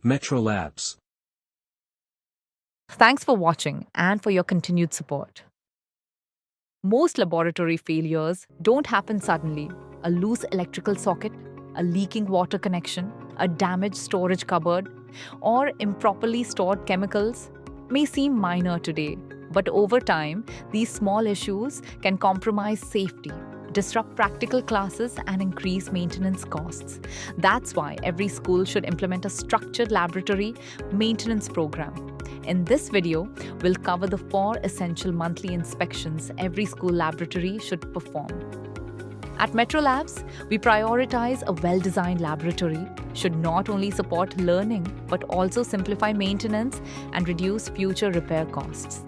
Metro Labs. Thanks for watching and for your continued support. Most laboratory failures don't happen suddenly. A loose electrical socket, a leaking water connection, a damaged storage cupboard, or improperly stored chemicals may seem minor today, but over time, these small issues can compromise safety, disrupt practical classes, and increase maintenance costs. That's why every school should implement a structured laboratory maintenance program. In this video, we'll cover the 4 essential monthly inspections every school laboratory should perform. At Metro Labs, we prioritize a well-designed laboratory should not only support learning but also simplify maintenance and reduce future repair costs.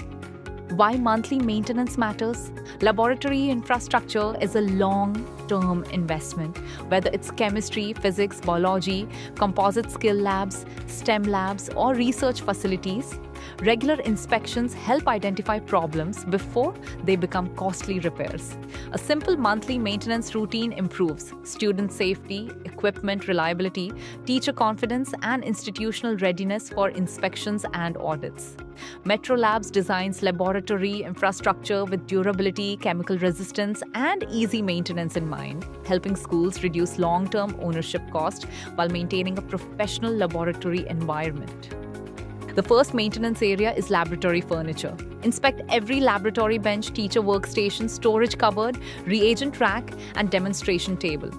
Why monthly maintenance matters? Laboratory infrastructure is a long-term investment, whether it's chemistry, physics, biology, composite skill labs, STEM labs, or research facilities. Regular inspections help identify problems before they become costly repairs. A simple monthly maintenance routine improves student safety, equipment reliability, teacher confidence, and institutional readiness for inspections and audits. Metro Labs designs laboratory infrastructure with durability, chemical resistance, and easy maintenance in mind, helping schools reduce long-term ownership cost while maintaining a professional laboratory environment. The first maintenance area is laboratory furniture. Inspect every laboratory bench, teacher workstation, storage cupboard, reagent rack, and demonstration table.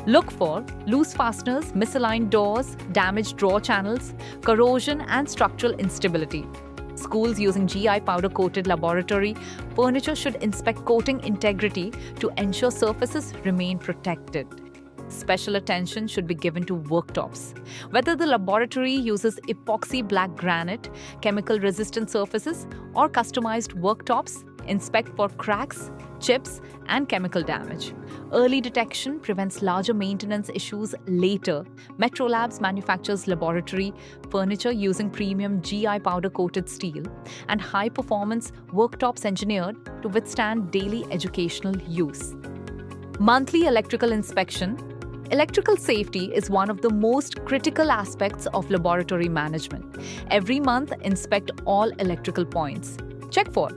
Look for loose fasteners, misaligned doors, damaged drawer channels, corrosion, and structural instability. Schools using GI powder-coated laboratory furniture should inspect coating integrity to ensure surfaces remain protected. Special attention should be given to worktops. Whether the laboratory uses epoxy black granite, chemical-resistant surfaces, or customized worktops, inspect for cracks, chips, and chemical damage. Early detection prevents larger maintenance issues later. Metro Labs manufactures laboratory furniture using premium GI powder-coated steel and high-performance worktops engineered to withstand daily educational use. Monthly electrical inspection. Electrical safety is one of the most critical aspects of laboratory management. Every month, inspect all electrical points. Check for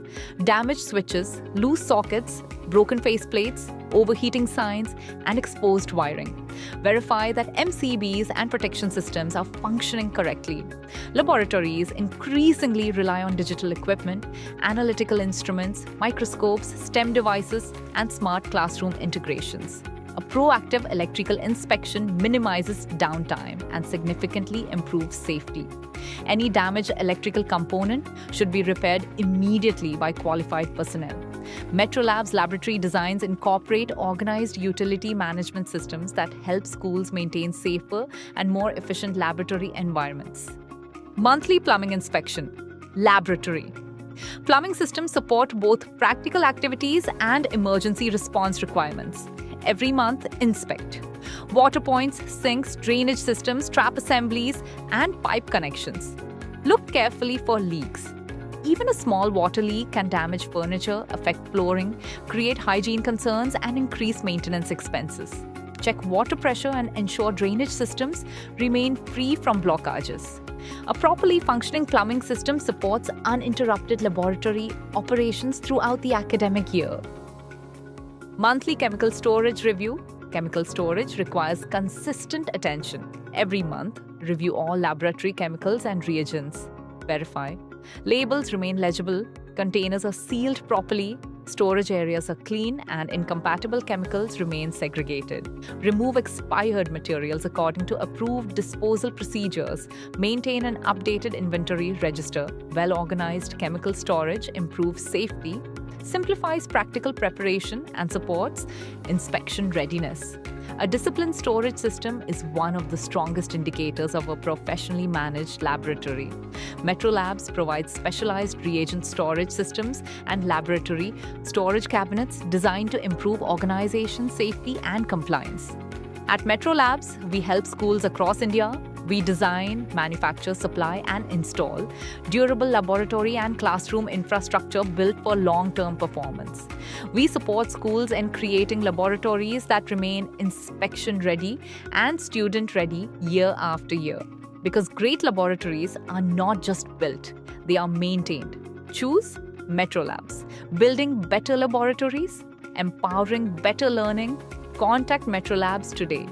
damaged switches, loose sockets, broken faceplates, overheating signs, and exposed wiring. Verify that MCBs and protection systems are functioning correctly. Laboratories increasingly rely on digital equipment, analytical instruments, microscopes, STEM devices, and smart classroom integrations. A proactive electrical inspection minimizes downtime and significantly improves safety. Any damaged electrical component should be repaired immediately by qualified personnel. Metro Labs laboratory designs incorporate organized utility management systems that help schools maintain safer and more efficient laboratory environments. Monthly plumbing inspection. Laboratory. Plumbing systems support both practical activities and emergency response requirements. Every month, inspect water points, sinks, drainage systems, trap assemblies, and pipe connections. Look carefully for leaks. Even a small water leak can damage furniture, affect flooring, create hygiene concerns, and increase maintenance expenses. Check water pressure and ensure drainage systems remain free from blockages. A properly functioning plumbing system supports uninterrupted laboratory operations throughout the academic year. Monthly chemical storage review. Chemical storage requires consistent attention. Every month, review all laboratory chemicals and reagents. Verify labels remain legible, containers are sealed properly, storage areas are clean, and incompatible chemicals remain segregated. Remove expired materials according to approved disposal procedures. Maintain an updated inventory register. Well-organized chemical storage improves safety, simplifies practical preparation, and supports inspection readiness. A disciplined storage system is one of the strongest indicators of a professionally managed laboratory. Metro Labs provides specialized reagent storage systems and laboratory storage cabinets designed to improve organization, safety, and compliance. At Metro Labs, we help schools across India. We design, manufacture, supply, and install durable laboratory and classroom infrastructure built for long-term performance. We support schools in creating laboratories that remain inspection-ready and student-ready year after year. Because great laboratories are not just built, they are maintained. Choose Metro Labs. Building better laboratories, empowering better learning. Contact Metro Labs today.